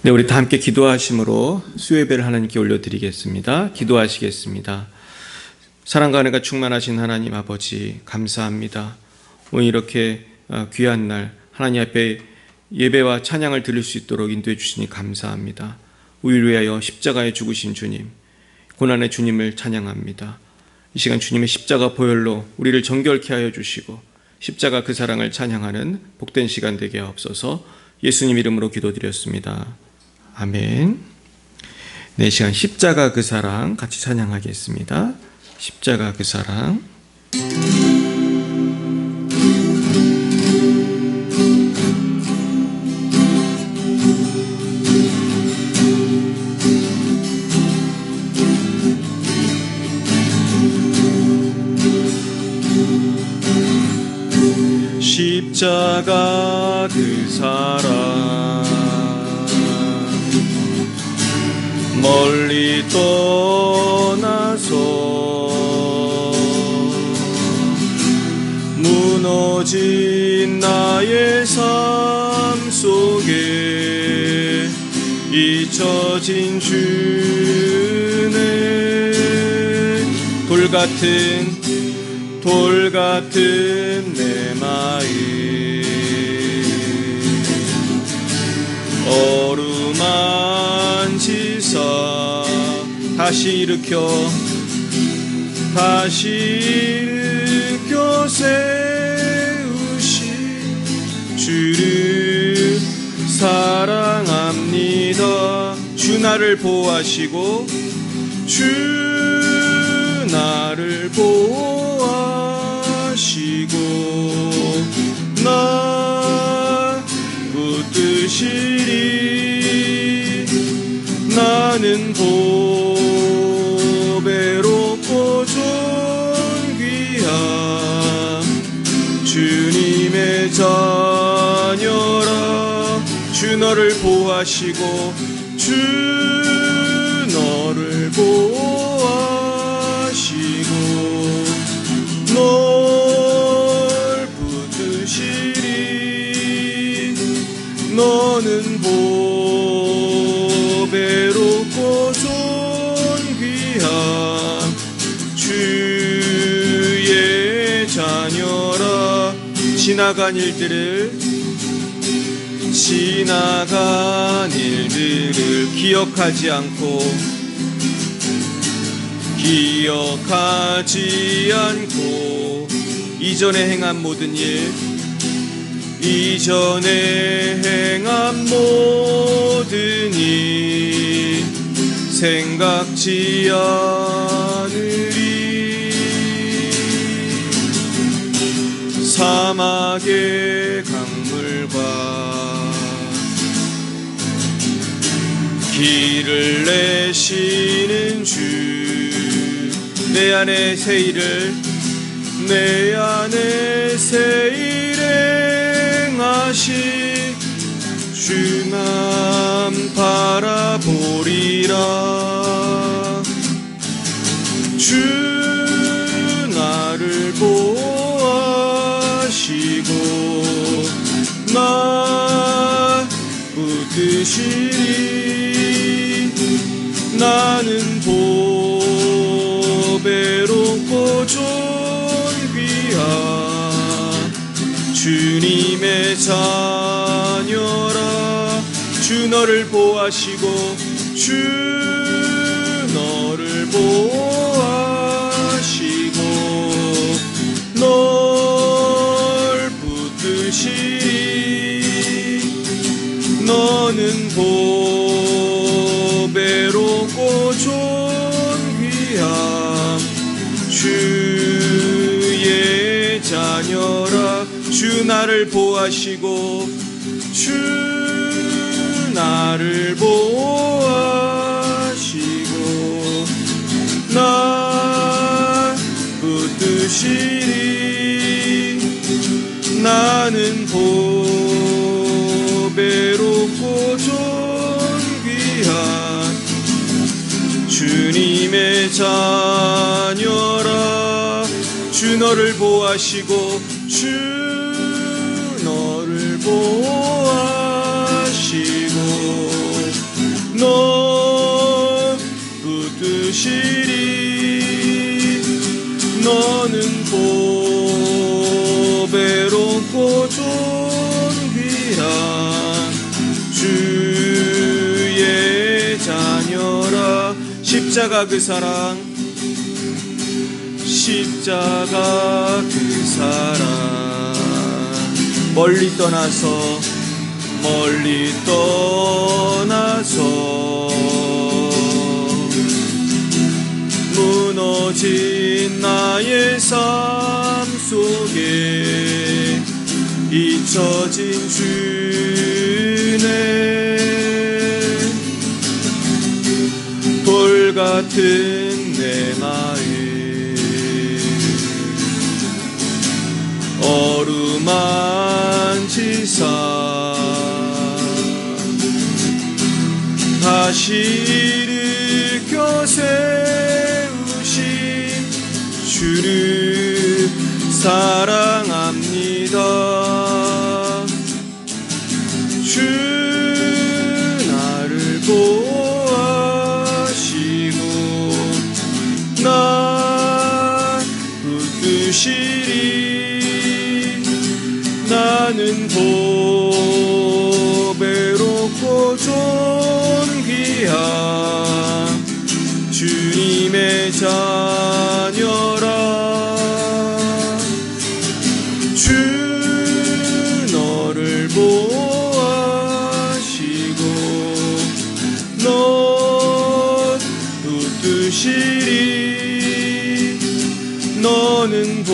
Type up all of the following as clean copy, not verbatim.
네, 우리 다 함께 기도하심으로 수요예배를 하나님께 올려드리겠습니다. 기도하시겠습니다. 사랑과 은혜가 충만하신 하나님 아버지, 감사합니다. 오늘 이렇게 귀한 날 하나님 앞에 예배와 찬양을 드릴 수 있도록 인도해 주시니 감사합니다. 우리를 위하여 십자가에 죽으신 주님, 고난의 주님을 찬양합니다. 이 시간 주님의 십자가 보혈로 우리를 정결케 하여 주시고 십자가 그 사랑을 찬양하는 복된 시간 되게 하옵소서. 예수님 이름으로 기도드렸습니다. 아멘. 네, 시간 십자가 그 사랑 같이 찬양하겠습니다. 십자가 그 사랑. 십자가 그 사랑 멀리 떠나서 무너진 나의 삶 속에 잊혀진 주네 돌 같은 내 마음 어루만지사 다시 일으켜 세우신 주를 사랑합니다. 주 나를 보호하시고 주 나를 보호하시고 날 붙드시리. 나는 보배롭고 존귀한 주님의 자녀라. 주 너를 보호하시고 주 너를 보호하시고 널 붙드시리. 너는 보배롭고 존귀한 주의 자녀라. 지나간 일들을 기억하지 않고 이전에 행한 모든 일 생각지 않으리. 사막의 강물과 길을 내시는 주 내 안에 새 일 행하시. 주만 바라보리라. 주 나를 보호하시고 날 붙드시리. 나는 보배롭고 존귀한 주님의 자녀라. 주 너를 보호하시고 주 너를 보호하시고 널 붙드시리. 너는 보배롭고 존귀한 주의 자녀라. 주 나를 보호하시고 주 나를 보호하시고 날 붙드시리. 나는 보배롭고 존귀한 주님의 자녀라. 주 너를 보호하시고 주 너를 보호하시고 붙드시리. 너는 보배롭고 존귀한 주의 자녀라. 십자가 그 사랑, 십자가 그 사랑. 멀리 떠나서 무너진 나의 삶 속에 잊혀진 주네. 돌 같은 내 마음 어루만지사 다시 일으켜 세우신 주를 사랑합니다. 주 나를 보호하시고 날 붙드시리. 나는 보배롭고 존귀한 주님의 자녀라. 주 너를 보호하시고 널 붙드시리. 너는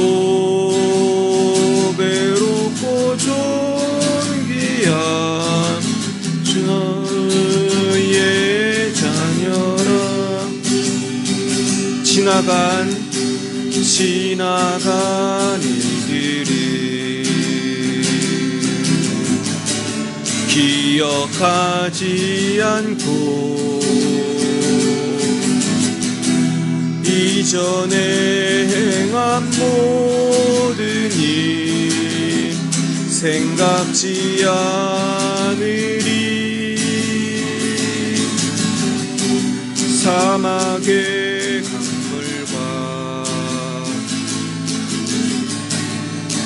보배롭고 존귀한 주의 자녀라. 지나간 일들을 기억하지 않고 이전에 행한 모든 일 생각지 않으리. 사막의 강물과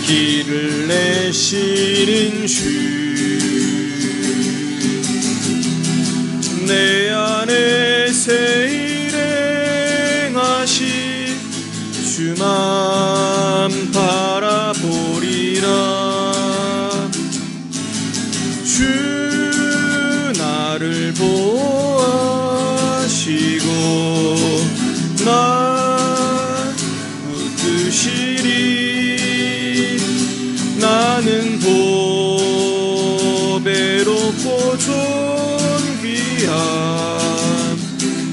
길을 내시는 주 내 안에 새 일행하신 주만 바라보리라. 주 나를 보호하시고 날 붙드시리. 나는 보배롭고 존귀한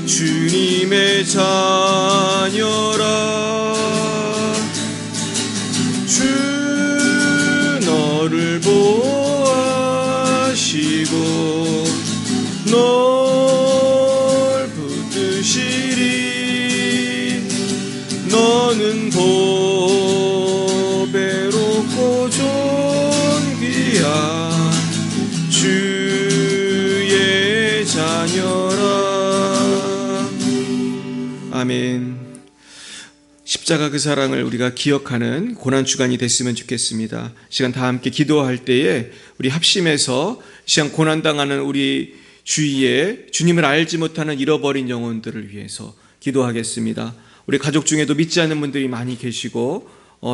주님의 자녀라. 주 너를 보호하시고 널 붙드시리. 너는 보배롭고 존귀한 주의 자녀라. 아멘. 십자가 그 사랑을 우리가 기억하는 고난주간이 됐으면 좋겠습니다. 시간 다 함께 기도할 때에 우리 합심해서 시간 고난당하는 우리 주위에 주님을 알지 못하는 잃어버린 영혼들을 위해서 기도하겠습니다. 우리 가족 중에도 믿지 않는 분들이 많이 계시고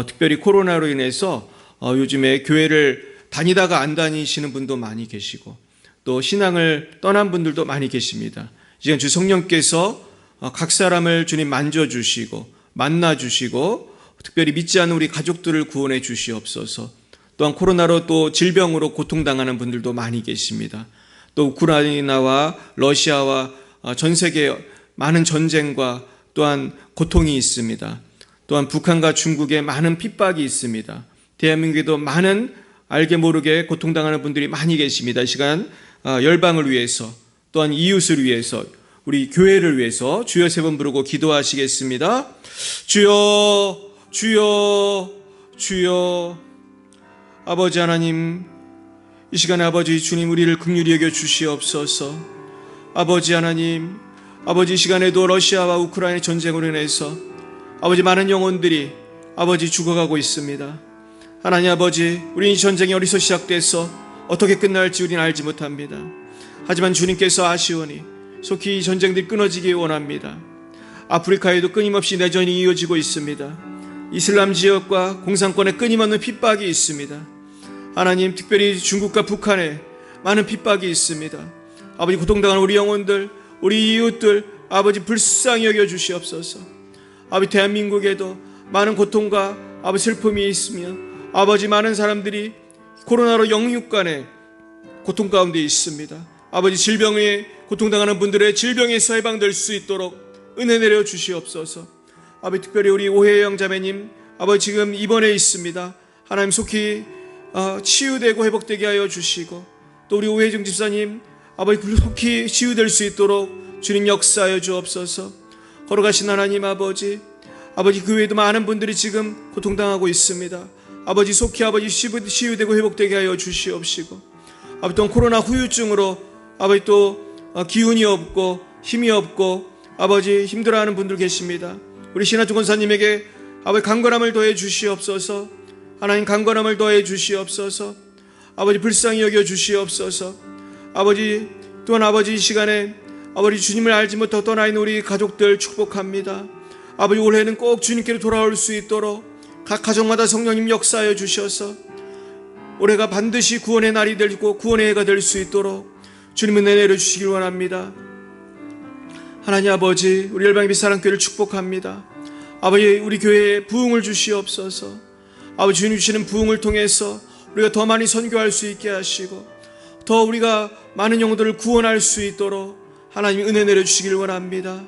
특별히 코로나로 인해서 요즘에 교회를 다니다가 안 다니시는 분도 많이 계시고 또 신앙을 떠난 분들도 많이 계십니다. 이 시간 주 성령께서 각 사람을 주님 만져주시고 만나주시고 특별히 믿지 않는 우리 가족들을 구원해 주시옵소서. 또한 코로나로 또 질병으로 고통당하는 분들도 많이 계십니다. 또 우크라이나와 러시아와 전 세계 많은 전쟁과 또한 고통이 있습니다. 또한 북한과 중국에 많은 핍박이 있습니다. 대한민국에도 많은 알게 모르게 고통당하는 분들이 많이 계십니다. 이 시간 열방을 위해서 또한 이웃을 위해서 우리 교회를 위해서 주여 세 번 부르고 기도하시겠습니다. 주여 주여 주여. 아버지 하나님, 이 시간에 아버지 주님 우리를 긍휼히 여겨 주시옵소서. 아버지 하나님, 아버지 이 시간에도 러시아와 우크라이나 전쟁으로 인해서 아버지 많은 영혼들이 아버지 죽어가고 있습니다. 하나님 아버지, 우리 이 전쟁이 어디서 시작돼서 어떻게 끝날지 우리는 알지 못합니다. 하지만 주님께서 아시오니 속히 이 전쟁들이 끊어지기 원합니다. 아프리카에도 끊임없이 내전이 이어지고 있습니다. 이슬람 지역과 공산권에 끊임없는 핍박이 있습니다. 하나님, 특별히 중국과 북한에 많은 핍박이 있습니다. 아버지, 고통당하는 우리 영혼들, 우리 이웃들 아버지 불쌍히 여겨 주시옵소서. 아버지, 대한민국에도 많은 고통과 아버지 슬픔이 있으며 아버지 많은 사람들이 코로나로 영육간에 고통 가운데 있습니다. 아버지, 질병에 고통당하는 분들의 질병에서 해방될 수 있도록 은혜 내려 주시옵소서. 아버지, 특별히 우리 오혜영 자매님 아버지 지금 입원해 있습니다. 하나님 속히 치유되고 회복되게 하여 주시고, 또 우리 오혜정 집사님 아버지 속히 치유될 수 있도록 주님 역사하여 주옵소서. 걸어가신 하나님 아버지, 아버지 그 외에도 많은 분들이 지금 고통당하고 있습니다. 아버지 속히 아버지 치유되고 회복되게 하여 주시옵시고, 아버지 또 코로나 후유증으로 아버지 또 기운이 없고 힘이 없고 아버지 힘들어하는 분들 계십니다. 우리 신하주 권사님에게 아버지 강건함을 더해 주시옵소서. 하나님 강건함을 더해 주시옵소서. 아버지 불쌍히 여겨 주시옵소서. 아버지 또한 아버지 이 시간에 아버지 주님을 알지 못하고 떠나 있는 우리 가족들 축복합니다. 아버지 올해는 꼭 주님께로 돌아올 수 있도록 각 가정마다 성령님 역사하여 주셔서 올해가 반드시 구원의 날이 되고 구원의 해가 될 수 있도록 주님 은혜 내려주시길 원합니다. 하나님 아버지, 우리 열방의 사랑교회를 축복합니다. 아버지, 우리 교회에 부흥을 주시옵소서. 아버지, 주님 주시는 부흥을 통해서 우리가 더 많이 선교할 수 있게 하시고 더 우리가 많은 영혼들을 구원할 수 있도록 하나님 은혜 내려주시길 원합니다.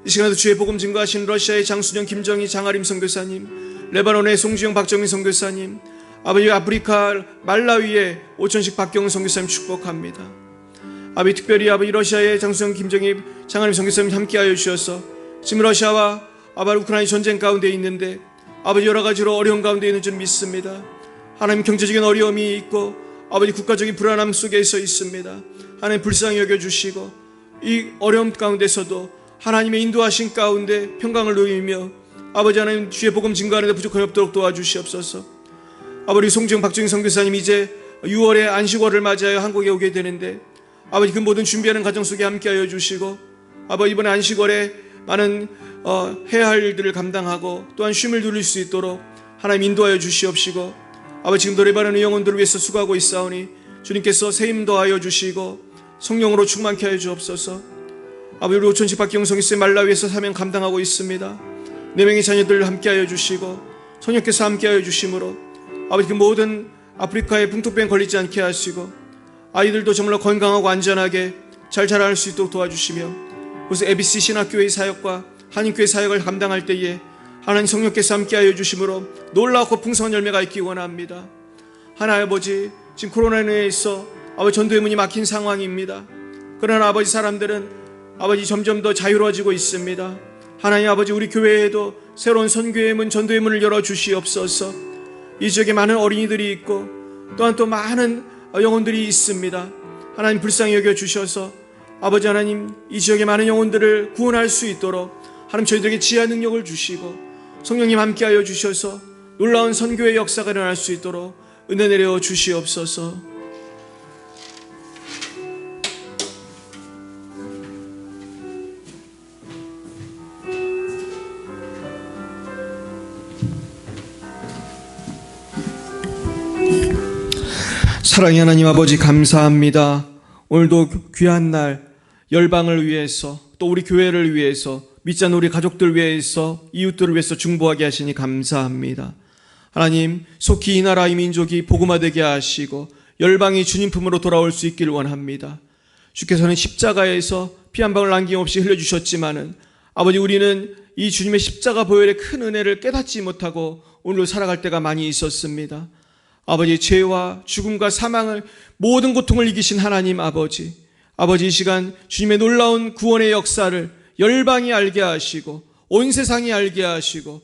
이 시간에도 주의 복음 증거하신 러시아의 장순영, 김정희, 장아림 선교사님, 레바논의 송주영, 박정민 선교사님, 아버지 아프리카 말라위의 오천식 박경은 선교사님 축복합니다. 아버지 특별히 아버지 러시아의 장순영, 김정희, 장아림 선교사님 함께하여 주셔서 지금 러시아와 아버지 우크라이나 전쟁 가운데 있는데 아버지 여러 가지로 어려운 가운데 있는 줄 믿습니다. 하나님 경제적인 어려움이 있고 아버지 국가적인 불안함 속에서 있습니다. 하나님 불쌍히 여겨주시고 이 어려움 가운데서도 하나님의 인도하신 가운데 평강을 누리며 아버지 하나님 주의 복음 증거하는 데 부족함이 없도록 도와주시옵소서. 아버지 송지영, 박정희 선교사님 이제 6월에 안식월을 맞이하여 한국에 오게 되는데 아버지 그 모든 준비하는 과정 속에 함께하여 주시고 아버지 이번에 안식월에 많은 해야 할 일들을 감당하고 또한 쉼을 누릴 수 있도록 하나님 인도하여 주시옵시고 아버지 지금도 레바논의 영혼들을 위해서 수고하고 있사오니 주님께서 세임 더하여 주시고 성령으로 충만케 하여 주옵소서. 아버지 우리 오천식 박경 성교사님 말라위에서 사명 감당하고 있습니다. 4명의 자녀들을 함께하여 주시고 성령께서 함께하여 주심으로 아버지 그 모든 아프리카에 풍토병 걸리지 않게 하시고 아이들도 정말로 건강하고 안전하게 잘 자랄 수 있도록 도와주시며 그래서 ABC 신학교회 사역과 한인교회 사역을 감당할 때에 하나님 성령께서 함께하여 주심으로 놀랍고 풍성한 열매가 있기 원합니다. 하나님 아버지, 지금 코로나에 있어 아버지 전도의 문이 막힌 상황입니다. 그러나 아버지 사람들은 아버지 점점 더 자유로워지고 있습니다. 하나님 아버지, 우리 교회에도 새로운 선교의 문, 전도의 문을 열어주시옵소서. 이 지역에 많은 어린이들이 있고 또한 또 많은 영혼들이 있습니다. 하나님 불쌍히 여겨주셔서 아버지 하나님 이 지역의 많은 영혼들을 구원할 수 있도록 하나님 저희들에게 지혜와 능력을 주시고 성령님 함께하여 주셔서 놀라운 선교의 역사가 일어날 수 있도록 은혜 내려 주시옵소서. 사랑의 하나님 아버지 감사합니다. 오늘도 귀한 날 열방을 위해서 또 우리 교회를 위해서 믿지 않는 우리 가족들 위해서 이웃들을 위해서 중보하게 하시니 감사합니다. 하나님 속히 이 나라 이 민족이 복음화되게 하시고 열방이 주님 품으로 돌아올 수 있기를 원합니다. 주께서는 십자가에서 피 한 방울 남김없이 흘려주셨지만은 아버지 우리는 이 주님의 십자가 보혈의 큰 은혜를 깨닫지 못하고 오늘 살아갈 때가 많이 있었습니다. 아버지 죄와 죽음과 사망을 모든 고통을 이기신 하나님 아버지 이 시간 주님의 놀라운 구원의 역사를 열방이 알게 하시고 온 세상이 알게 하시고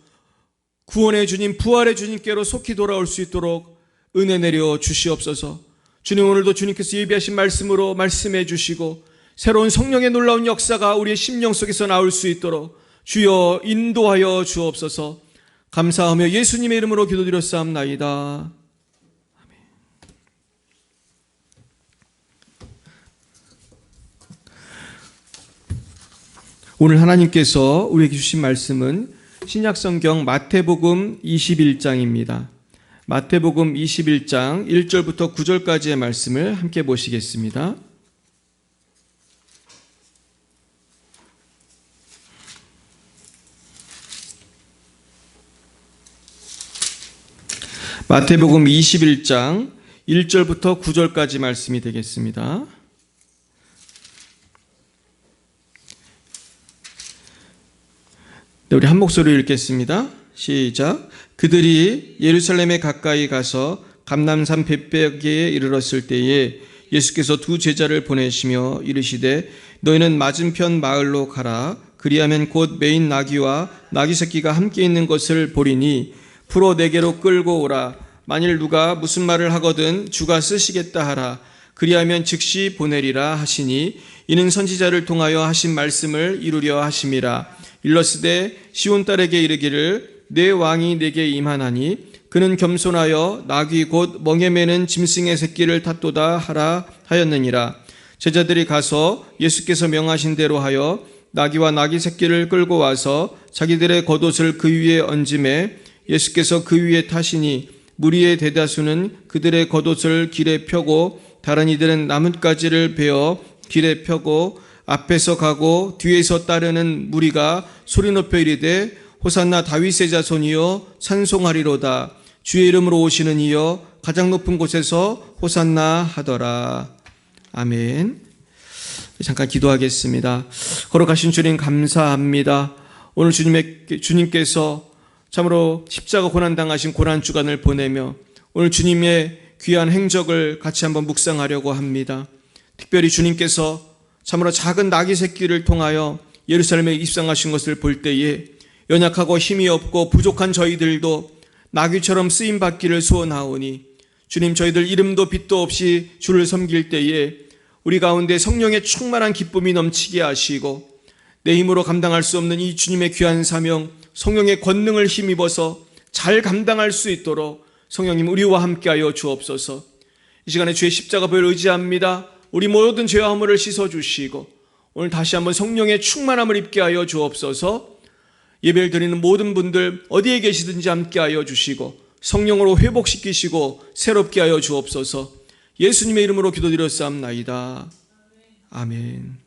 구원의 주님 부활의 주님께로 속히 돌아올 수 있도록 은혜 내려 주시옵소서. 주님 오늘도 주님께서 예비하신 말씀으로 말씀해 주시고 새로운 성령의 놀라운 역사가 우리의 심령 속에서 나올 수 있도록 주여 인도하여 주옵소서. 감사하며 예수님의 이름으로 기도드렸사옵나이다. 오늘 하나님께서 우리에게 주신 말씀은 신약성경 마태복음 21장입니다. 마태복음 21장 1절부터 9절까지의 말씀을 함께 보시겠습니다. 마태복음 21장 1절부터 9절까지 말씀이 되겠습니다. 네, 우리 한 목소리로 읽겠습니다. 시작. 그들이 예루살렘에 가까이 가서 감람산 벳베게에 이르렀을 때에 예수께서 두 제자를 보내시며 이르시되 너희는 맞은편 마을로 가라. 그리하면 곧 매인 나귀와 나귀 새끼가 함께 있는 것을 보리니 풀어 내게로 끌고 오라. 만일 누가 무슨 말을 하거든 주가 쓰시겠다 하라. 그리하면 즉시 보내리라 하시니 이는 선지자를 통하여 하신 말씀을 이루려 하심이라. 일러스되 시온 딸에게 이르기를 내 왕이 내게 임하나니 그는 겸손하여 나귀 곧 멍에 매는 짐승의 새끼를 탔도다 하라 하였느니라. 제자들이 가서 예수께서 명하신 대로 하여 나귀와 나귀 새끼를 끌고 와서 자기들의 겉옷을 그 위에 얹음에 예수께서 그 위에 타시니 무리의 대다수는 그들의 겉옷을 길에 펴고 다른 이들은 나뭇가지를 베어 길에 펴고 앞에서 가고 뒤에서 따르는 무리가 소리 높여 이르되 호산나 다윗의 자손이여 찬송하리로다. 주의 이름으로 오시는 이여 가장 높은 곳에서 호산나 하더라. 아멘. 잠깐 기도하겠습니다. 걸어가신 주님 감사합니다. 오늘 주님께서 참으로 십자가 고난당하신 고난주간을 보내며 오늘 주님의 귀한 행적을 같이 한번 묵상하려고 합니다. 특별히 주님께서 참으로 작은 나귀 새끼를 통하여 예루살렘에 입성하신 것을 볼 때에 연약하고 힘이 없고 부족한 저희들도 나귀처럼 쓰임받기를 소원하오니 주님 저희들 이름도 빛도 없이 주를 섬길 때에 우리 가운데 성령의 충만한 기쁨이 넘치게 하시고 내 힘으로 감당할 수 없는 이 주님의 귀한 사명 성령의 권능을 힘입어서 잘 감당할 수 있도록 성령님 우리와 함께하여 주옵소서. 이 시간에 주의 십자가보혈 의지합니다. 우리 모든 죄와 허물을 씻어주시고 오늘 다시 한번 성령의 충만함을 입게 하여 주옵소서. 예배를 드리는 모든 분들 어디에 계시든지 함께하여 주시고 성령으로 회복시키시고 새롭게 하여 주옵소서. 예수님의 이름으로 기도드렸사옵나이다. 아멘.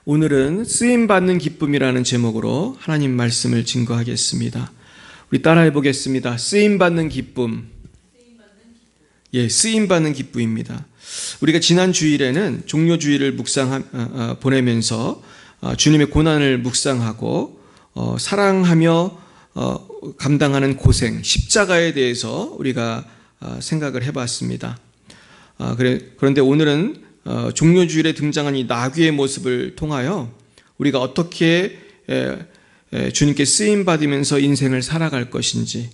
오늘은 쓰임받는 기쁨이라는 제목으로 하나님 말씀을 증거하겠습니다. 우리 따라해 보겠습니다. 쓰임받는 기쁨. 예, 쓰임받는 기쁨입니다. 우리가 지난 주일에는 종료주일을 보내면서 주님의 고난을 묵상하고 사랑하며 감당하는 고생, 십자가에 대해서 우리가 생각을 해봤습니다. 그런데 오늘은 종료주일에 등장한 이 나귀의 모습을 통하여 우리가 어떻게 주님께 쓰임받으면서 인생을 살아갈 것인지,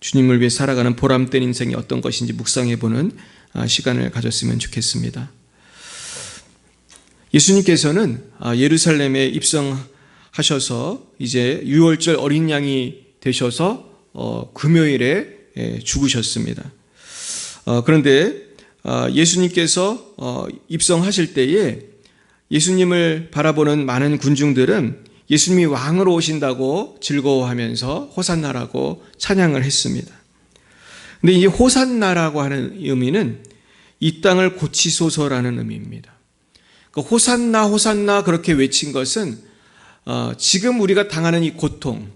주님을 위해 살아가는 보람된 인생이 어떤 것인지 묵상해보는 시간을 가졌으면 좋겠습니다. 예수님께서는 예루살렘에 입성하셔서 이제 유월절 어린 양이 되셔서 금요일에 죽으셨습니다. 그런데 예수님께서 입성하실 때에 예수님을 바라보는 많은 군중들은 예수님이 왕으로 오신다고 즐거워하면서 호산나라고 찬양을 했습니다. 근데 이 호산나라고 하는 의미는 이 땅을 고치소서라는 의미입니다. 호산나 호산나 그렇게 외친 것은 지금 우리가 당하는 이 고통,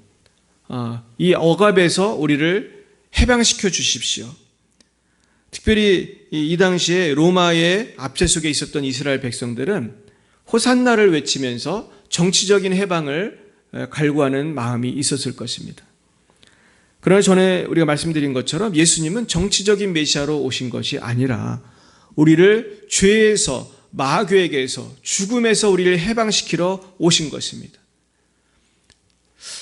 이 억압에서 우리를 해방시켜 주십시오. 특별히 이 당시에 로마의 압제 속에 있었던 이스라엘 백성들은 호산나를 외치면서 정치적인 해방을 갈구하는 마음이 있었을 것입니다. 그러나 전에 우리가 말씀드린 것처럼 예수님은 정치적인 메시아로 오신 것이 아니라 우리를 죄에서, 마귀에게서, 죽음에서 우리를 해방시키러 오신 것입니다.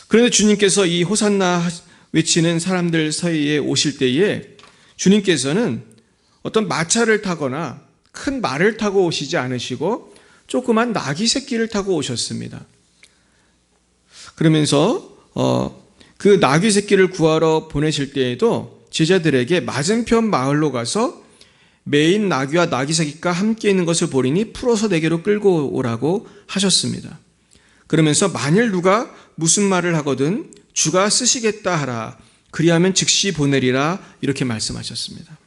그런데 주님께서 이 호산나 외치는 사람들 사이에 오실 때에 주님께서는 어떤 마차를 타거나 큰 말을 타고 오시지 않으시고 조그만 나귀 새끼를 타고 오셨습니다. 그러면서 그 나귀 새끼를 구하러 보내실 때에도 제자들에게 맞은편 마을로 가서 매인 나귀와 나귀 새끼가 함께 있는 것을 보리니 풀어서 내게로 끌고 오라고 하셨습니다. 그러면서 만일 누가 무슨 말을 하거든 주가 쓰시겠다 하라. 그리하면 즉시 보내리라. 이렇게 말씀하셨습니다.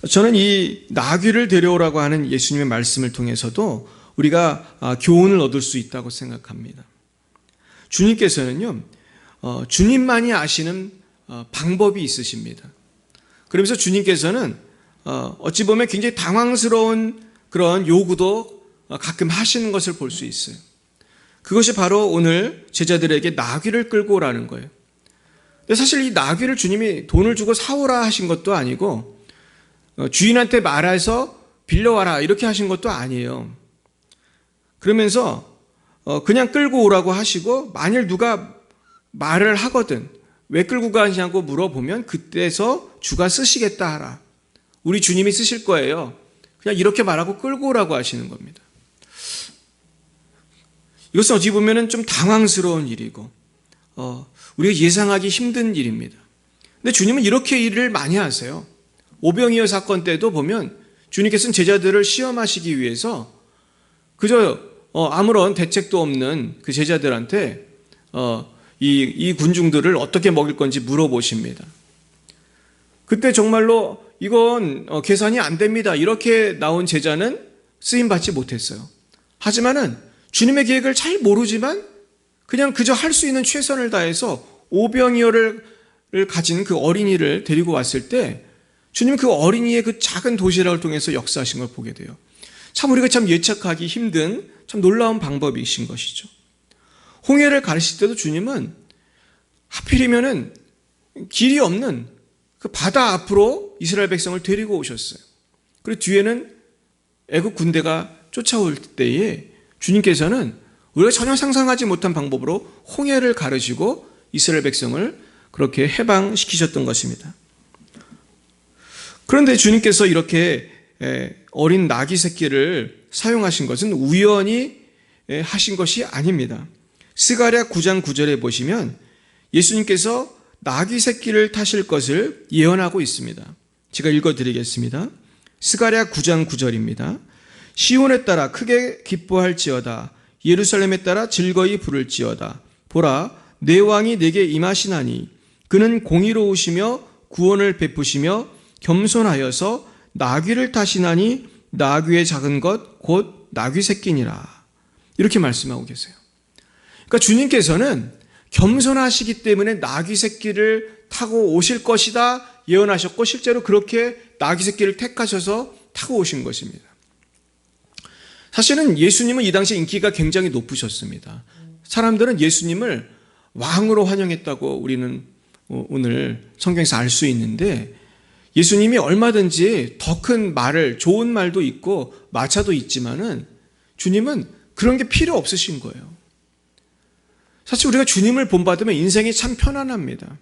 저는 이 나귀를 데려오라고 하는 예수님의 말씀을 통해서도 우리가 교훈을 얻을 수 있다고 생각합니다. 주님께서는요, 주님만이 아시는 방법이 있으십니다. 그러면서 주님께서는 어찌 보면 굉장히 당황스러운 그런 요구도 가끔 하시는 것을 볼 수 있어요. 그것이 바로 오늘 제자들에게 나귀를 끌고 오라는 거예요. 근데 사실 이 나귀를 주님이 돈을 주고 사오라 하신 것도 아니고 주인한테 말해서 빌려와라 이렇게 하신 것도 아니에요. 그러면서 그냥 끌고 오라고 하시고 만일 누가 말을 하거든 왜 끌고 가냐고 물어보면 그때서 주가 쓰시겠다 하라. 우리 주님이 쓰실 거예요. 그냥 이렇게 말하고 끌고 오라고 하시는 겁니다. 이것은 어찌 보면 좀 당황스러운 일이고 우리가 예상하기 힘든 일입니다. 근데 주님은 이렇게 일을 많이 하세요. 오병이어 사건 때도 보면 주님께서는 제자들을 시험하시기 위해서 그저 아무런 대책도 없는 그 제자들한테 이 군중들을 어떻게 먹일 건지 물어보십니다. 그때 정말로 이건 계산이 안 됩니다. 이렇게 나온 제자는 쓰임받지 못했어요. 하지만은 주님의 계획을 잘 모르지만 그냥 그저 할 수 있는 최선을 다해서 오병이어를 가진 그 어린이를 데리고 왔을 때 주님은 그 어린이의 그 작은 도시락을 통해서 역사하신 걸 보게 돼요. 참 우리가 참 예측하기 힘든 참 놀라운 방법이신 것이죠. 홍해를 가르칠 때도 주님은 하필이면은 길이 없는 그 바다 앞으로 이스라엘 백성을 데리고 오셨어요. 그리고 뒤에는 애국 군대가 쫓아올 때에 주님께서는 우리가 전혀 상상하지 못한 방법으로 홍해를 가르시고 이스라엘 백성을 그렇게 해방시키셨던 것입니다. 그런데 주님께서 이렇게 어린 나귀 새끼를 사용하신 것은 우연히 하신 것이 아닙니다. 스가랴 9장 9절에 보시면 예수님께서 나귀 새끼를 타실 것을 예언하고 있습니다. 제가 읽어드리겠습니다. 스가랴 9장 9절입니다. 시온에 따라 크게 기뻐할지어다. 예루살렘에 따라 즐거이 부를지어다. 보라, 내 왕이 내게 임하시나니 그는 공의로우시며 구원을 베푸시며 겸손하여서 나귀를 타시나니 나귀의 작은 것 곧 나귀 새끼니라. 이렇게 말씀하고 계세요. 그러니까 주님께서는 겸손하시기 때문에 나귀 새끼를 타고 오실 것이다 예언하셨고 실제로 그렇게 나귀 새끼를 택하셔서 타고 오신 것입니다. 사실은 예수님은 이 당시에 인기가 굉장히 높으셨습니다. 사람들은 예수님을 왕으로 환영했다고 우리는 오늘 성경에서 알 수 있는데 예수님이 얼마든지 더 큰 말을 좋은 말도 있고 마차도 있지만은 주님은 그런 게 필요 없으신 거예요. 사실 우리가 주님을 본받으면 인생이 참 편안합니다.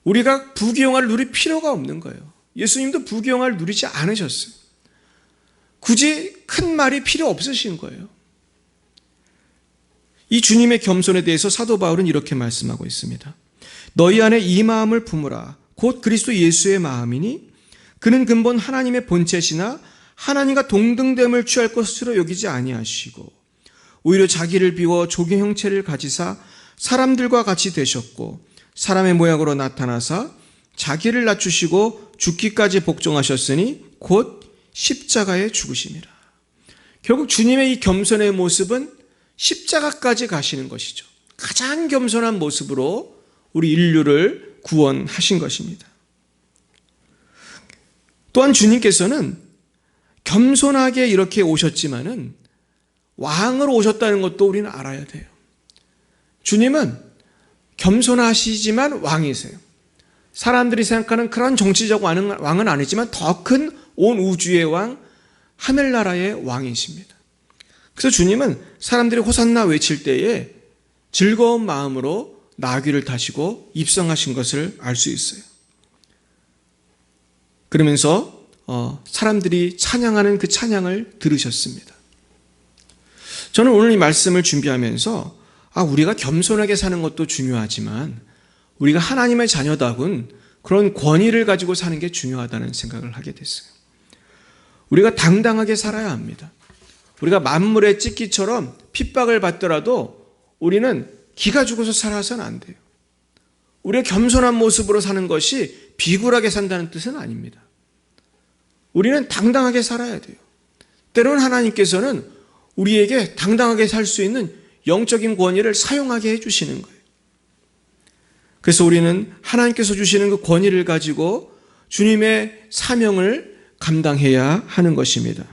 우리가 부귀영화를 누릴 필요가 없는 거예요. 예수님도 부귀영화를 누리지 않으셨어요. 굳이 큰 말이 필요 없으신 거예요. 이 주님의 겸손에 대해서 사도 바울은 이렇게 말씀하고 있습니다. 너희 안에 이 마음을 품으라. 곧 그리스도 예수의 마음이니 그는 근본 하나님의 본체시나 하나님과 동등됨을 취할 것으로 여기지 아니하시고 오히려 자기를 비워 종의 형체를 가지사 사람들과 같이 되셨고 사람의 모양으로 나타나사 자기를 낮추시고 죽기까지 복종하셨으니 곧 십자가에 죽으심이라. 결국 주님의 이 겸손의 모습은 십자가까지 가시는 것이죠. 가장 겸손한 모습으로 우리 인류를 구원하신 것입니다. 또한 주님께서는 겸손하게 이렇게 오셨지만은 왕으로 오셨다는 것도 우리는 알아야 돼요. 주님은 겸손하시지만 왕이세요. 사람들이 생각하는 그런 정치적 왕은 아니지만 더 큰 온 우주의 왕, 하늘나라의 왕이십니다. 그래서 주님은 사람들이 호산나 외칠 때에 즐거운 마음으로 나귀를 타시고 입성하신 것을 알 수 있어요. 그러면서 사람들이 찬양하는 그 찬양을 들으셨습니다. 저는 오늘 이 말씀을 준비하면서 우리가 겸손하게 사는 것도 중요하지만 우리가 하나님의 자녀다운 그런 권위를 가지고 사는 게 중요하다는 생각을 하게 됐어요. 우리가 당당하게 살아야 합니다. 우리가 만물의 찢기처럼 핍박을 받더라도 우리는 기가 죽어서 살아서는 안 돼요. 우리가 겸손한 모습으로 사는 것이 비굴하게 산다는 뜻은 아닙니다. 우리는 당당하게 살아야 돼요. 때로는 하나님께서는 우리에게 당당하게 살 수 있는 영적인 권위를 사용하게 해주시는 거예요. 그래서 우리는 하나님께서 주시는 그 권위를 가지고 주님의 사명을 감당해야 하는 것입니다.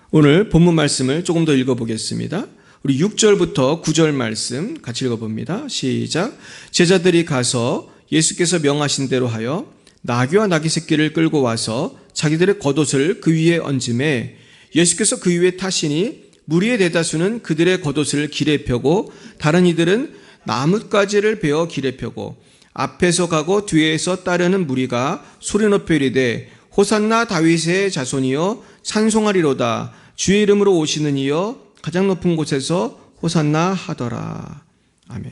오늘 본문 말씀을 조금 더 읽어보겠습니다. 우리 6절부터 9절 말씀 같이 읽어봅니다. 시작. 제자들이 가서 예수께서 명하신 대로 하여 나귀와 나귀 새끼를 끌고 와서 자기들의 겉옷을 그 위에 얹음에 예수께서 그 위에 타시니 무리의 대다수는 그들의 겉옷을 길에 펴고 다른 이들은 나뭇가지를 베어 길에 펴고 앞에서 가고 뒤에서 따르는 무리가 소리 높여 이르되 호산나 다윗의 자손이여 찬송하리로다 주의 이름으로 오시는 이여 가장 높은 곳에서 호산나 하더라. 아멘.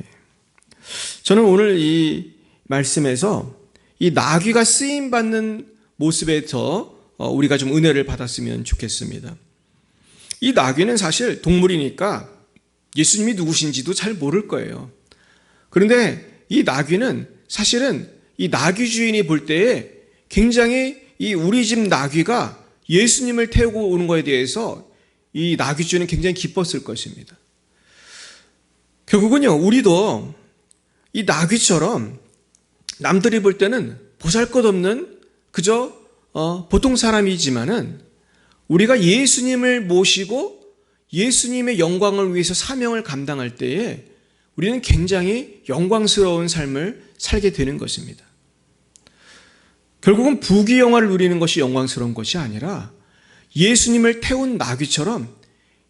저는 오늘 이 말씀에서 이 나귀가 쓰임받는 모습에서 우리가 좀 은혜를 받았으면 좋겠습니다. 이 나귀는 사실 동물이니까 예수님이 누구신지도 잘 모를 거예요. 그런데 이 나귀는 사실은 이 나귀 주인이 볼 때에 굉장히 이 우리 집 나귀가 예수님을 태우고 오는 것에 대해서 이 나귀 주인은 굉장히 기뻤을 것입니다. 결국은요, 우리도 이 나귀처럼 남들이 볼 때는 보잘것없는 그저 보통 사람이지만은 우리가 예수님을 모시고 예수님의 영광을 위해서 사명을 감당할 때에 우리는 굉장히 영광스러운 삶을 살게 되는 것입니다. 결국은 부귀영화를 누리는 것이 영광스러운 것이 아니라 예수님을 태운 나귀처럼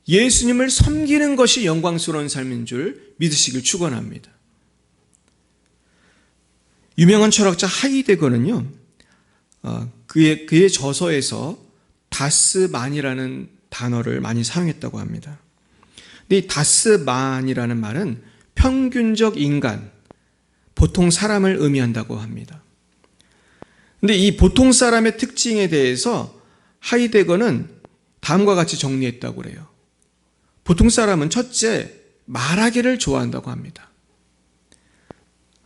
예수님을 섬기는 것이 영광스러운 삶인 줄 믿으시길 축원합니다. 유명한 철학자 하이데거는요, 그의 저서에서 다스만이라는 단어를 많이 사용했다고 합니다. 근데 이 다스만이라는 말은 평균적 인간, 보통 사람을 의미한다고 합니다. 근데 이 보통 사람의 특징에 대해서 하이데거는 다음과 같이 정리했다고 그래요. 보통 사람은 첫째, 말하기를 좋아한다고 합니다.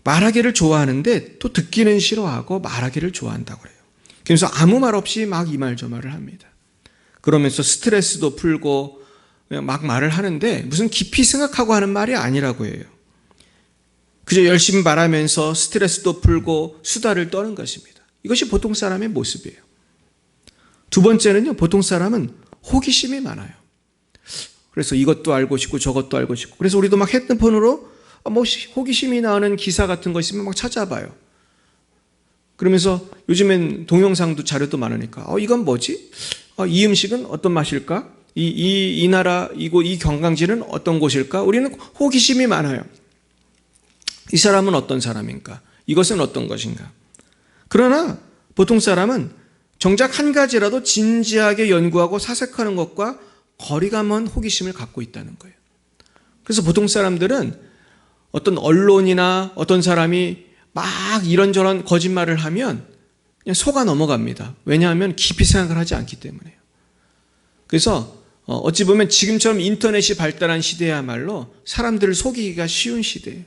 말하기를 좋아하는데 또 듣기는 싫어하고 말하기를 좋아한다고 그래요. 그래서 아무 말 없이 막 이 말 저 말을 합니다. 그러면서 스트레스도 풀고 그냥 막 말을 하는데 무슨 깊이 생각하고 하는 말이 아니라고 해요. 그저 열심히 말하면서 스트레스도 풀고 수다를 떠는 것입니다. 이것이 보통 사람의 모습이에요. 두 번째는요, 보통 사람은 호기심이 많아요. 그래서 이것도 알고 싶고 저것도 알고 싶고, 그래서 우리도 막 핸드폰으로 뭐 호기심이 나는 기사 같은 거 있으면 막 찾아봐요. 그러면서 요즘엔 동영상도 자료도 많으니까 이건 뭐지? 이 음식은 어떤 맛일까? 이 나라 이 관광지는 어떤 곳일까? 우리는 호기심이 많아요. 이 사람은 어떤 사람인가? 이것은 어떤 것인가? 그러나 보통 사람은 정작 한 가지라도 진지하게 연구하고 사색하는 것과 거리가 먼 호기심을 갖고 있다는 거예요. 그래서 보통 사람들은 어떤 언론이나 어떤 사람이 막 이런저런 거짓말을 하면 그냥 속아 넘어갑니다. 왜냐하면 깊이 생각을 하지 않기 때문에요. 그래서 어찌 보면 지금처럼 인터넷이 발달한 시대야말로 사람들을 속이기가 쉬운 시대예요.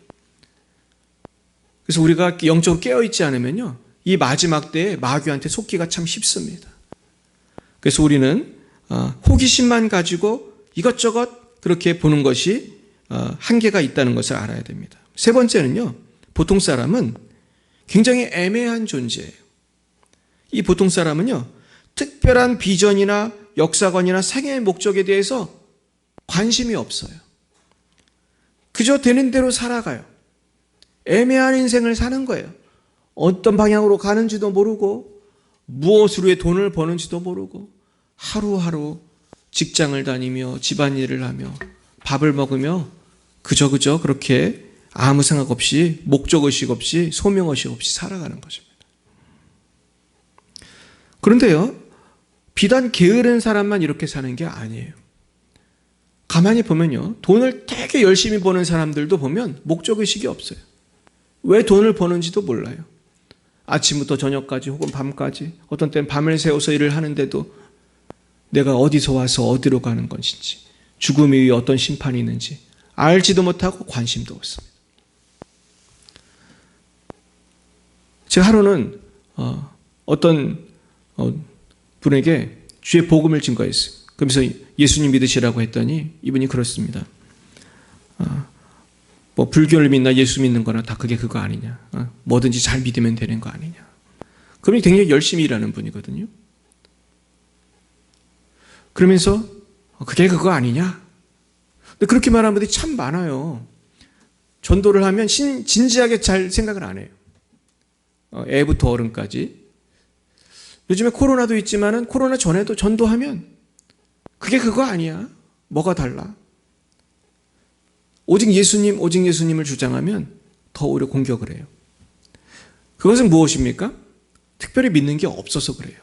그래서 우리가 영적으로 깨어있지 않으면요, 이 마지막 때에 마귀한테 속기가 참 쉽습니다. 그래서 우리는 호기심만 가지고 이것저것 그렇게 보는 것이 한계가 있다는 것을 알아야 됩니다. 세 번째는요, 보통 사람은 굉장히 애매한 존재예요. 이 보통 사람은요, 특별한 비전이나 역사관이나 생애의 목적에 대해서 관심이 없어요. 그저 되는 대로 살아가요. 애매한 인생을 사는 거예요. 어떤 방향으로 가는지도 모르고 무엇으로 의 돈을 버는지도 모르고 하루하루 직장을 다니며 집안일을 하며 밥을 먹으며 그저 그렇게 아무 생각 없이 목적의식 없이 소명의식 없이 살아가는 것입니다. 그런데요, 비단 게으른 사람만 이렇게 사는 게 아니에요. 가만히 보면요, 돈을 되게 열심히 버는 사람들도 보면 목적의식이 없어요. 왜 돈을 버는지도 몰라요. 아침부터 저녁까지 혹은 밤까지, 어떤 때는 밤을 새워서 일을 하는데도 내가 어디서 와서 어디로 가는 것인지, 죽음 이후에 어떤 심판이 있는지 알지도 못하고 관심도 없습니다. 제가 하루는 어떤 분에게 주의 복음을 증거했어요. 그러면서 예수님 믿으시라고 했더니 이분이 그렇습니다. 뭐 불교를 믿나 예수 믿는 거나 다 그거 아니냐. 뭐든지 잘 믿으면 되는 거 아니냐. 그분이 굉장히 열심히 일하는 분이거든요. 그러면서 그게 그거 아니냐. 근데 그렇게 말하는 분들이 참 많아요. 전도를 하면 진지하게 잘 생각을 안 해요. 애부터 어른까지. 요즘에 코로나도 있지만은 코로나 전에도 전도하면 그게 그거 아니야. 뭐가 달라? 오직 예수님을 주장하면 더 오히려 공격을 해요. 그것은 무엇입니까? 특별히 믿는 게 없어서 그래요.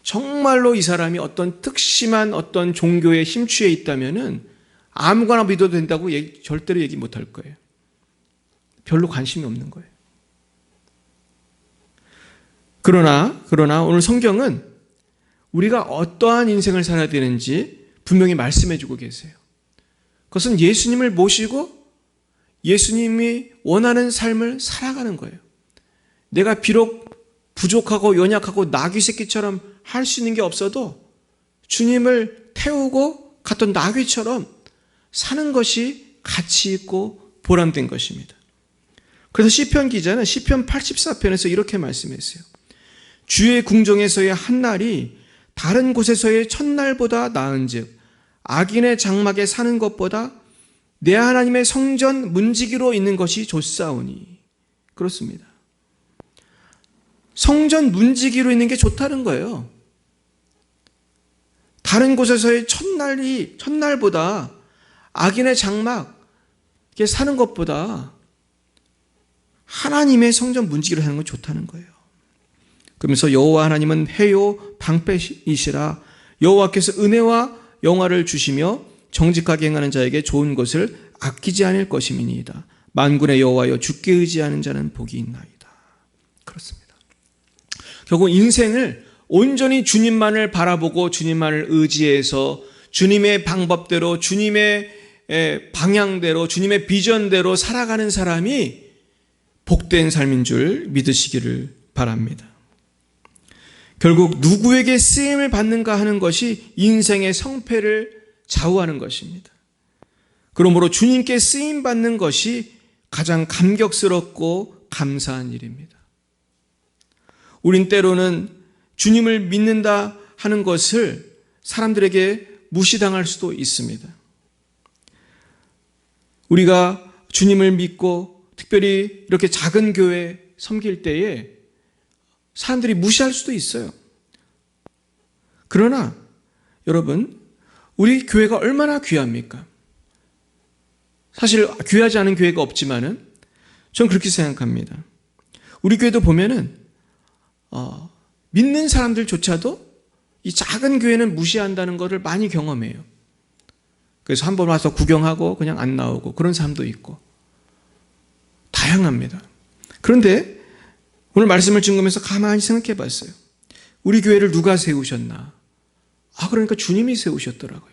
정말로 이 사람이 어떤 특심한 어떤 종교에 심취해 있다면은 아무거나 믿어도 된다고 절대로 얘기 못 할 거예요. 별로 관심이 없는 거예요. 그러나 오늘 성경은 우리가 어떠한 인생을 살아야 되는지 분명히 말씀해 주고 계세요. 그것은 예수님을 모시고 예수님이 원하는 삶을 살아가는 거예요. 내가 비록 부족하고 연약하고 나귀 새끼처럼 할 수 있는 게 없어도 주님을 태우고 갔던 나귀처럼 사는 것이 가치 있고 보람된 것입니다. 그래서 시편 기자는 시편 84편에서 이렇게 말씀했어요. 주의 궁정에서의 한 날이 다른 곳에서의 첫날보다 나은즉 악인의 장막에 사는 것보다 내 하나님의 성전 문지기로 있는 것이 좋사오니. 그렇습니다. 성전 문지기로 있는 게 좋다는 거예요. 다른 곳에서의 첫날보다 악인의 장막에 사는 것보다 하나님의 성전 문지기로 사는 건 좋다는 거예요. 그러면서 여호와 하나님은 해요 방패이시라. 여호와께서 은혜와 영화를 주시며 정직하게 행하는 자에게 좋은 것을 아끼지 않을 것임이니이다. 만군의 여호와여 주께 의지하는 자는 복이 있나이다. 그렇습니다. 결국 인생을 온전히 주님만을 바라보고 주님만을 의지해서 주님의 방법대로 주님의 방향대로 주님의 비전대로 살아가는 사람이 복된 삶인 줄 믿으시기를 바랍니다. 결국 누구에게 쓰임을 받는가 하는 것이 인생의 성패를 좌우하는 것입니다. 그러므로 주님께 쓰임 받는 것이 가장 감격스럽고 감사한 일입니다. 우린 때로는 주님을 믿는다 하는 것을 사람들에게 무시당할 수도 있습니다. 우리가 주님을 믿고 특별히 이렇게 작은 교회 섬길 때에 사람들이 무시할 수도 있어요. 그러나 여러분, 우리 교회가 얼마나 귀합니까? 사실 귀하지 않은 교회가 없지만은 저는 그렇게 생각합니다. 우리 교회도 보면은 믿는 사람들조차도 이 작은 교회는 무시한다는 것을 많이 경험해요. 그래서 한 번 와서 구경하고 그냥 안 나오고 그런 사람도 있고 다양합니다. 그런데 오늘 말씀을 증거하면서 가만히 생각해 봤어요. 우리 교회를 누가 세우셨나? 그러니까 주님이 세우셨더라고요.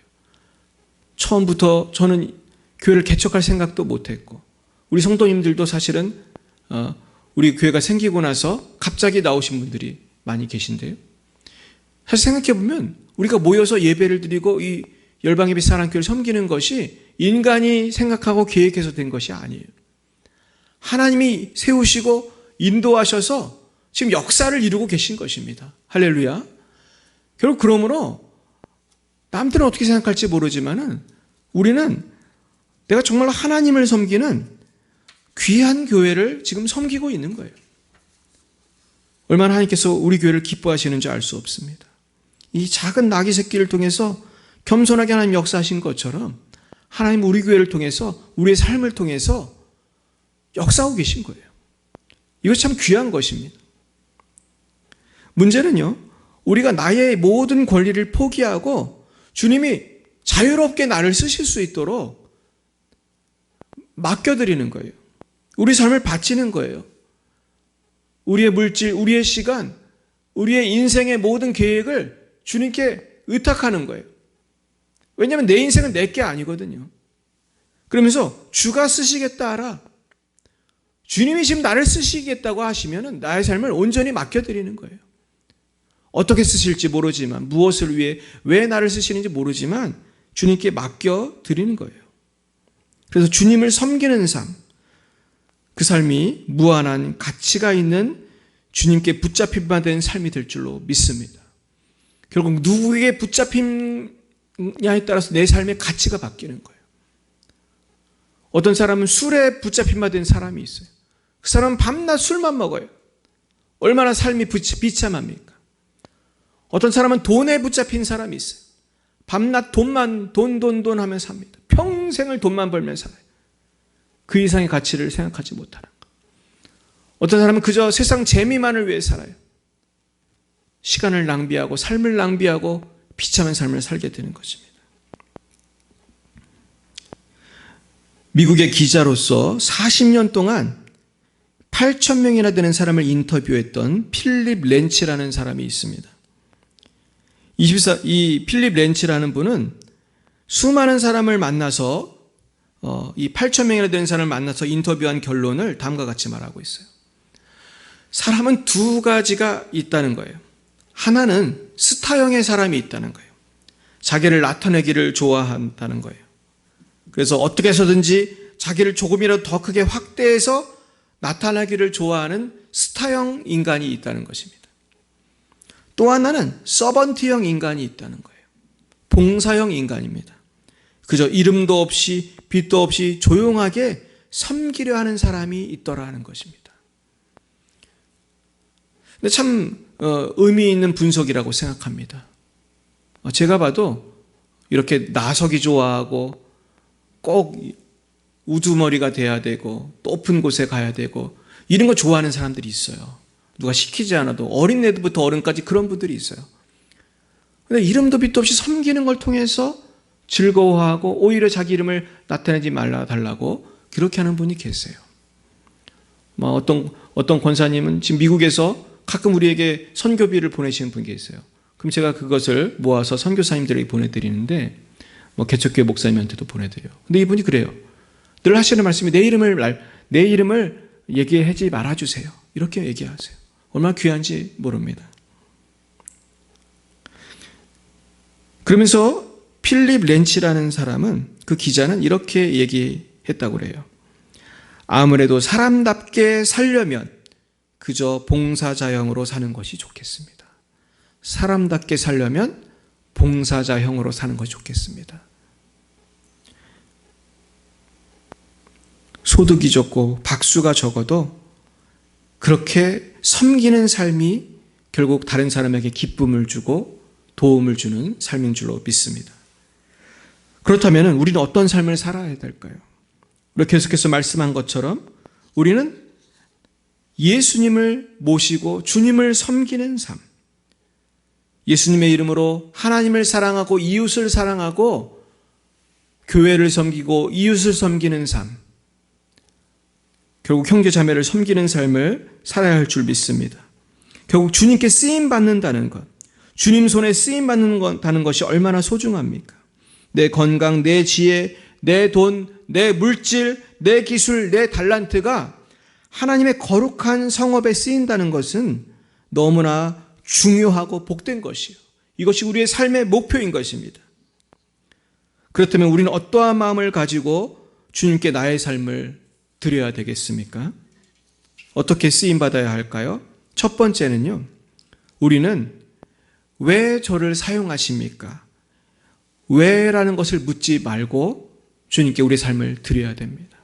처음부터 저는 교회를 개척할 생각도 못했고 우리 성도님들도 사실은 우리 교회가 생기고 나서 갑자기 나오신 분들이 많이 계신데요. 사실 생각해보면 우리가 모여서 예배를 드리고 이 열방예배 사랑교회를 섬기는 것이 인간이 생각하고 계획해서 된 것이 아니에요. 하나님이 세우시고 인도하셔서 지금 역사를 이루고 계신 것입니다. 할렐루야. 결국 그러므로 남들은 어떻게 생각할지 모르지만은 우리는 내가 정말로 하나님을 섬기는 귀한 교회를 지금 섬기고 있는 거예요. 얼마나 하나님께서 우리 교회를 기뻐하시는지 알 수 없습니다. 이 작은 나귀 새끼를 통해서 겸손하게 하나님 역사하신 것처럼 하나님 우리 교회를 통해서 우리의 삶을 통해서 역사하고 계신 거예요. 이것이 참 귀한 것입니다. 문제는요, 우리가 나의 모든 권리를 포기하고 주님이 자유롭게 나를 쓰실 수 있도록 맡겨드리는 거예요. 우리 삶을 바치는 거예요. 우리의 물질, 우리의 시간, 우리의 인생의 모든 계획을 주님께 의탁하는 거예요. 왜냐하면 내 인생은 내 게 아니거든요. 그러면서 주가 쓰시겠다 하라. 주님이 지금 나를 쓰시겠다고 하시면 나의 삶을 온전히 맡겨드리는 거예요. 어떻게 쓰실지 모르지만, 무엇을 위해, 왜 나를 쓰시는지 모르지만 주님께 맡겨드리는 거예요. 그래서 주님을 섬기는 삶, 그 삶이 무한한 가치가 있는 주님께 붙잡힘 받은 삶이 될 줄로 믿습니다. 결국 누구에게 붙잡힘냐에 따라서 내 삶의 가치가 바뀌는 거예요. 어떤 사람은 술에 붙잡힘 받은 사람이 있어요. 그 사람은 밤낮 술만 먹어요. 얼마나 삶이 비참합니까? 어떤 사람은 돈에 붙잡힌 사람이 있어요. 밤낮 돈 하며 삽니다. 평생을 돈만 벌며 살아요. 그 이상의 가치를 생각하지 못하는 것. 어떤 사람은 그저 세상 재미만을 위해 살아요. 시간을 낭비하고 삶을 낭비하고 비참한 삶을 살게 되는 것입니다. 미국의 기자로서 40년 동안 8,000명이나 되는 사람을 인터뷰했던 필립 렌치라는 사람이 있습니다. 이 필립 렌치라는 분은 수많은 사람을 만나서 이 8,000명이나 되는 사람을 만나서 인터뷰한 결론을 다음과 같이 말하고 있어요. 사람은 두 가지가 있다는 거예요. 하나는 스타형의 사람이 있다는 거예요. 자기를 나타내기를 좋아한다는 거예요. 그래서 어떻게 해서든지 자기를 조금이라도 더 크게 확대해서 나타나기를 좋아하는 스타형 인간이 있다는 것입니다. 또 하나는 서번트형 인간이 있다는 거예요. 봉사형 인간입니다. 그저 이름도 없이 빛도 없이 조용하게 섬기려 하는 사람이 있더라는 것입니다. 근데 참 의미 있는 분석이라고 생각합니다. 제가 봐도 이렇게 나서기 좋아하고 꼭 우두머리가 돼야 되고 높은 곳에 가야 되고 이런 거 좋아하는 사람들이 있어요. 누가 시키지 않아도 어린애들부터 어른까지 그런 분들이 있어요. 근데 이름도 빛도 없이 섬기는 걸 통해서 즐거워하고 오히려 자기 이름을 나타내지 말라 달라고 그렇게 하는 분이 계세요. 어떤 권사님은 지금 미국에서 가끔 우리에게 선교비를 보내시는 분이 계세요. 그럼 제가 그것을 모아서 선교사님들에게 보내드리는데 개척교회 목사님한테도 보내드려요. 근데 이분이 그래요. 늘 하시는 말씀이 내 이름을 얘기하지 말아주세요. 이렇게 얘기하세요. 얼마나 귀한지 모릅니다. 그러면서 필립 렌치라는 사람은, 그 기자는 이렇게 얘기했다고 그래요. 아무래도 사람답게 살려면 그저 봉사자형으로 사는 것이 좋겠습니다. 사람답게 살려면 봉사자형으로 사는 것이 좋겠습니다. 소득이 적고 박수가 적어도 그렇게 섬기는 삶이 결국 다른 사람에게 기쁨을 주고 도움을 주는 삶인 줄로 믿습니다. 그렇다면 우리는 어떤 삶을 살아야 될까요? 우리가 계속해서 말씀한 것처럼 우리는 예수님을 모시고 주님을 섬기는 삶, 예수님의 이름으로 하나님을 사랑하고 이웃을 사랑하고 교회를 섬기고 이웃을 섬기는 삶, 결국 형제 자매를 섬기는 삶을 살아야 할 줄 믿습니다. 결국 주님께 쓰임받는다는 것, 주님 손에 쓰임받는다는 것이 얼마나 소중합니까? 내 건강, 내 지혜, 내 돈, 내 물질, 내 기술, 내 달란트가 하나님의 거룩한 성업에 쓰인다는 것은 너무나 중요하고 복된 것이요. 이것이 우리의 삶의 목표인 것입니다. 그렇다면 우리는 어떠한 마음을 가지고 주님께 나의 삶을 드려야 되겠습니까? 어떻게 쓰임받아야 할까요? 첫 번째는요, 우리는 왜 저를 사용하십니까? 왜라는 것을 묻지 말고 주님께 우리의 삶을 드려야 됩니다.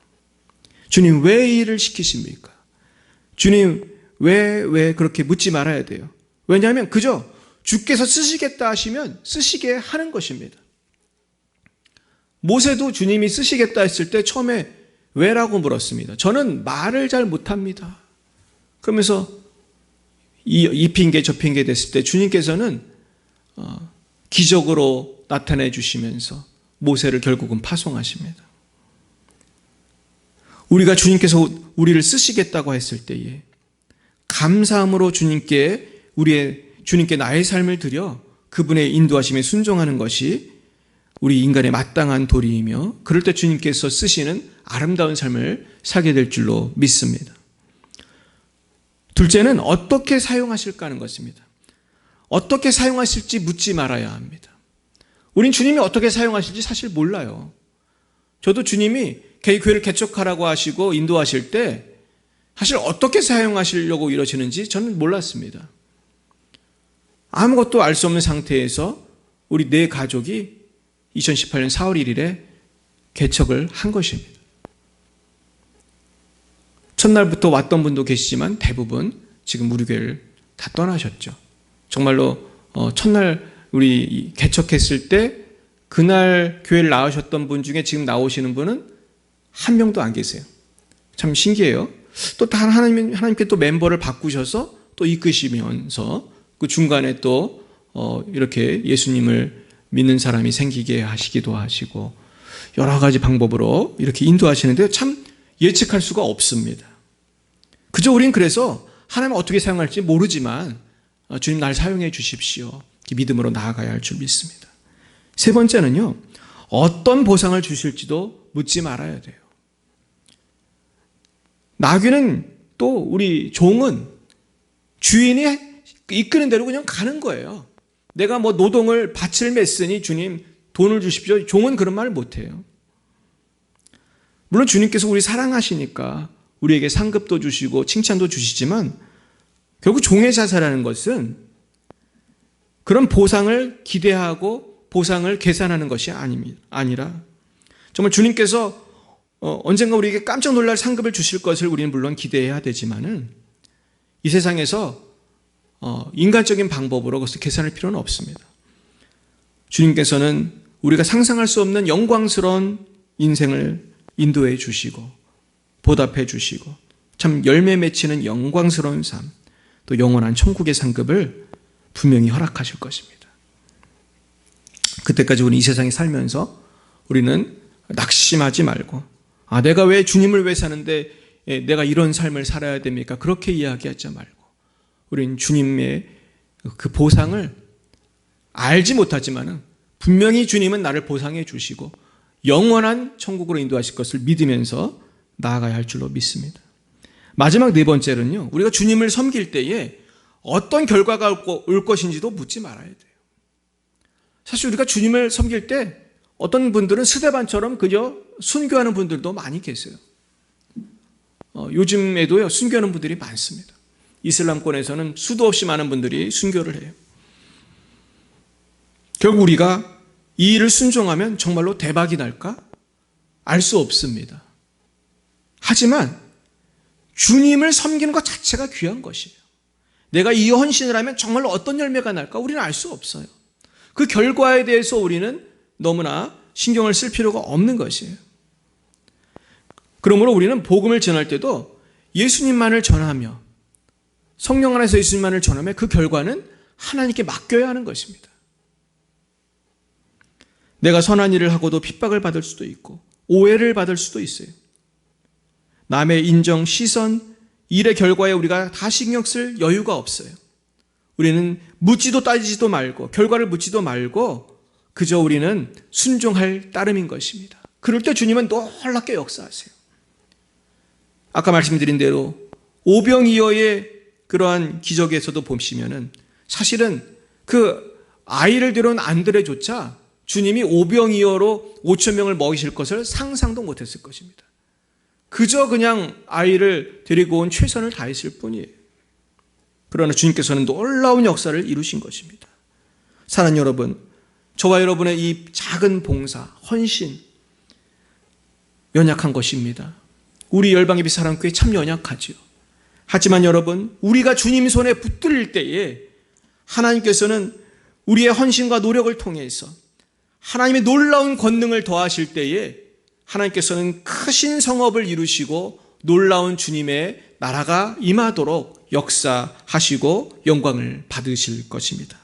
주님 왜 이 일을 시키십니까? 주님 왜 그렇게 묻지 말아야 돼요? 왜냐하면 그저 주께서 쓰시겠다 하시면 쓰시게 하는 것입니다. 모세도 주님이 쓰시겠다 했을 때 처음에 왜라고 물었습니다. 저는 말을 잘 못합니다. 그러면서 이 핑계 저 핑계 됐을 때 주님께서는 기적으로 나타내 주시면서 모세를 결국은 파송하십니다. 우리가 주님께서 우리를 쓰시겠다고 했을 때에 감사함으로 주님께 나의 삶을 드려 그분의 인도하심에 순종하는 것이 우리 인간의 마땅한 도리이며, 그럴 때 주님께서 쓰시는 아름다운 삶을 살게 될 줄로 믿습니다. 둘째는 어떻게 사용하실까 하는 것입니다. 어떻게 사용하실지 묻지 말아야 합니다. 우린 주님이 어떻게 사용하실지 사실 몰라요. 저도 주님이 교회를 개척하라고 하시고 인도하실 때 사실 어떻게 사용하시려고 이러시는지 저는 몰랐습니다. 아무것도 알 수 없는 상태에서 우리 네 가족이 2018년 4월 1일에 개척을 한 것입니다. 첫날부터 왔던 분도 계시지만 대부분 지금 우리 교회를 다 떠나셨죠. 정말로 첫날 우리 개척했을 때 그날 교회를 나오셨던 분 중에 지금 나오시는 분은 한 명도 안 계세요. 참 신기해요. 또 하나님께 또 멤버를 바꾸셔서 또 이끄시면서 그 중간에 또 이렇게 예수님을 믿는 사람이 생기게 하시기도 하시고 여러 가지 방법으로 이렇게 인도하시는데 참 예측할 수가 없습니다. 그저 우린 그래서 하나님 어떻게 사용할지 모르지만 주님 날 사용해 주십시오. 믿음으로 나아가야 할 줄 믿습니다. 세 번째는요, 어떤 보상을 주실지도 묻지 말아야 돼요. 나귀는 또 우리 종은 주인이 이끄는 대로 그냥 가는 거예요. 내가 뭐 노동을 밭을 맸으니 주님 돈을 주십시오. 종은 그런 말을 못해요. 물론 주님께서 우리 사랑하시니까 우리에게 상급도 주시고 칭찬도 주시지만 결국 종의 자세라는 것은 그런 보상을 기대하고 보상을 계산하는 것이 아니라 정말 주님께서 언젠가 우리에게 깜짝 놀랄 상급을 주실 것을 우리는 물론 기대해야 되지만은 이 세상에서 인간적인 방법으로 그것을 계산할 필요는 없습니다. 주님께서는 우리가 상상할 수 없는 영광스러운 인생을 인도해 주시고 보답해 주시고 참 열매 맺히는 영광스러운 삶, 또 영원한 천국의 상급을 분명히 허락하실 것입니다. 그때까지 우리 이 세상에 살면서 우리는 낙심하지 말고 내가 왜 주님을 왜 사는데 내가 이런 삶을 살아야 됩니까? 그렇게 이야기하지 말고 우리는 주님의 그 보상을 알지 못하지만 분명히 주님은 나를 보상해 주시고 영원한 천국으로 인도하실 것을 믿으면서 나아가야 할 줄로 믿습니다. 마지막 네 번째는요, 우리가 주님을 섬길 때에 어떤 결과가 올 것인지도 묻지 말아야 돼요. 사실 우리가 주님을 섬길 때 어떤 분들은 스데반처럼 그저 순교하는 분들도 많이 계세요. 요즘에도요, 순교하는 분들이 많습니다. 이슬람권에서는 수도 없이 많은 분들이 순교를 해요. 결국 우리가 이 일을 순종하면 정말로 대박이 날까? 알 수 없습니다. 하지만 주님을 섬기는 것 자체가 귀한 것이에요. 내가 이 헌신을 하면 정말로 어떤 열매가 날까? 우리는 알 수 없어요. 그 결과에 대해서 우리는 너무나 신경을 쓸 필요가 없는 것이에요. 그러므로 우리는 복음을 전할 때도 예수님만을 전하며 성령 안에서 예수님만을 전하며 그 결과는 하나님께 맡겨야 하는 것입니다. 내가 선한 일을 하고도 핍박을 받을 수도 있고 오해를 받을 수도 있어요. 남의 인정, 시선, 일의 결과에 우리가 다 신경 쓸 여유가 없어요. 우리는 묻지도 따지지도 말고 결과를 묻지도 말고 그저 우리는 순종할 따름인 것입니다. 그럴 때 주님은 놀랍게 역사하세요. 아까 말씀드린 대로 오병이어의 그러한 기적에서도 보시면은 사실은 그 아이를 데려온 안드레조차 주님이 오병이어로 5천 명을 먹이실 것을 상상도 못했을 것입니다. 그저 그냥 아이를 데리고 온 최선을 다했을 뿐이에요. 그러나 주님께서는 놀라운 역사를 이루신 것입니다. 사랑하는 여러분, 저와 여러분의 이 작은 봉사, 헌신, 연약한 것입니다. 우리 열방예비 사랑교회 참 연약하죠. 하지만 여러분, 우리가 주님 손에 붙들릴 때에 하나님께서는 우리의 헌신과 노력을 통해서 하나님의 놀라운 권능을 더하실 때에 하나님께서는 크신 성업을 이루시고 놀라운 주님의 나라가 임하도록 역사하시고 영광을 받으실 것입니다.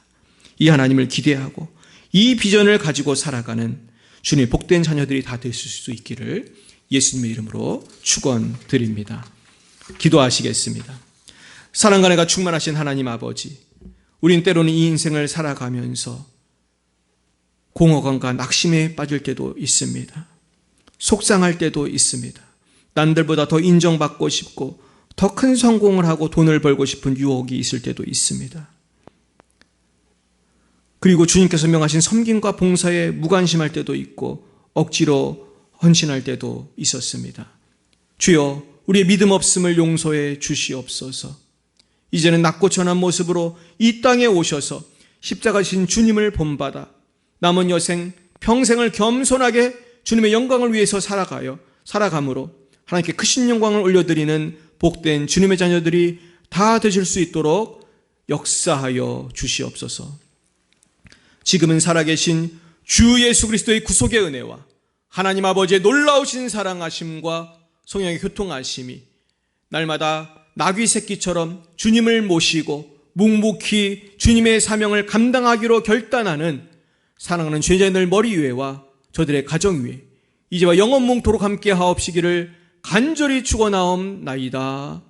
이 하나님을 기대하고 이 비전을 가지고 살아가는 주님의 복된 자녀들이 다 되실 수 있기를 예수님의 이름으로 축원드립니다. 기도하시겠습니다. 사랑과 은혜가 충만하신 하나님 아버지, 우린 때로는 이 인생을 살아가면서 공허감과 낙심에 빠질 때도 있습니다. 속상할 때도 있습니다. 남들보다 더 인정받고 싶고 더 큰 성공을 하고 돈을 벌고 싶은 유혹이 있을 때도 있습니다. 그리고 주님께서 명하신 섬김과 봉사에 무관심할 때도 있고 억지로 헌신할 때도 있었습니다. 주여, 우리의 믿음 없음을 용서해 주시옵소서. 이제는 낮고 천한 모습으로 이 땅에 오셔서 십자가신 주님을 본받아 남은 여생 평생을 겸손하게 주님의 영광을 위해서 살아감으로 하나님께 크신 영광을 올려드리는 복된 주님의 자녀들이 다 되실 수 있도록 역사하여 주시옵소서. 지금은 살아계신 주 예수 그리스도의 구속의 은혜와 하나님 아버지의 놀라우신 사랑하심과 성령의 교통하심이 날마다 나귀 새끼처럼 주님을 모시고 묵묵히 주님의 사명을 감당하기로 결단하는 사랑하는 죄자들 머리 위에와 저들의 가정 위에 이제와 영원뭉토록 함께 하옵시기를 간절히 축원하옵나이다.